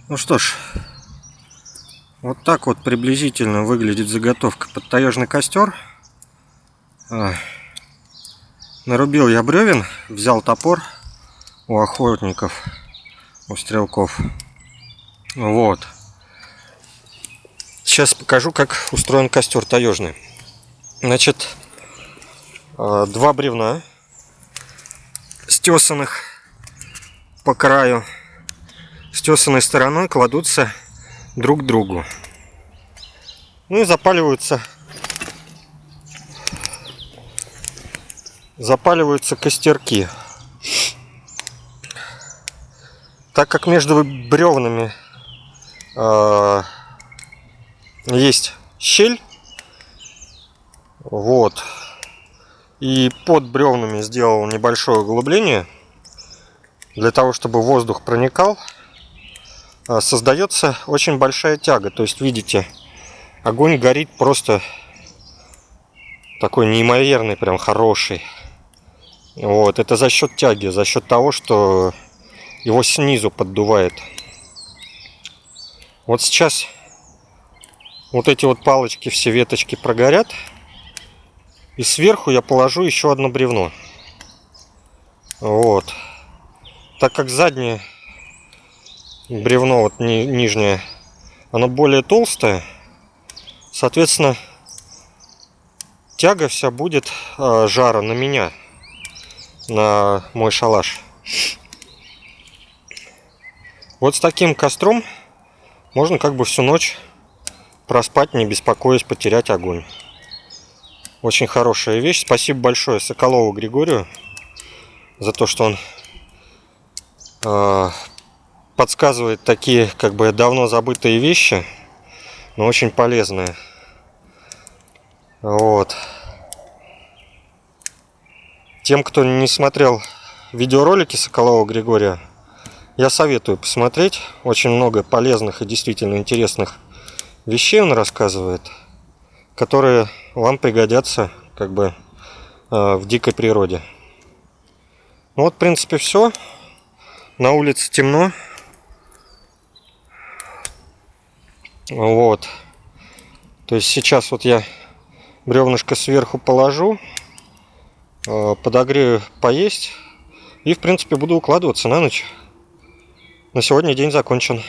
Ну что ж, вот так вот приблизительно выглядит заготовка под таежный костер. Нарубил я бревен, взял топор у охотников, у стрелков. Вот. Сейчас покажу, как устроен костер таежный. Значит, два бревна, стесанных по краю, с тесанной стороной кладутся друг к другу. Ну и запаливаются костерки. Так как между бревнами есть щель, вот, и под бревнами сделал небольшое углубление для того, чтобы воздух проникал, создается очень большая тяга. То есть, видите, огонь горит просто такой неимоверный, прям хороший. Вот, это за счет тяги, за счет того, что его снизу поддувает. Вот сейчас вот эти вот палочки, все веточки прогорят, и сверху я положу еще одно бревно. Вот. Так как заднее бревно, вот нижнее, оно более толстое, соответственно, тяга вся будет жара на меня, на мой шалаш. Вот с таким костром можно как бы всю ночь проспать, не беспокоясь потерять огонь. Очень хорошая вещь. Спасибо большое Соколову Григорию за то, что он подсказывает такие как бы давно забытые вещи, но очень полезные. Вот. Тем, кто не смотрел видеоролики Соколова Григория, я советую посмотреть. Очень много полезных и действительно интересных вещей он рассказывает, которые вам пригодятся как бы в дикой природе. Ну вот, в принципе, все. На улице темно. Вот. То есть сейчас вот я бревнышко сверху положу, подогрею поесть и, в принципе, буду укладываться на ночь. На сегодня день закончен.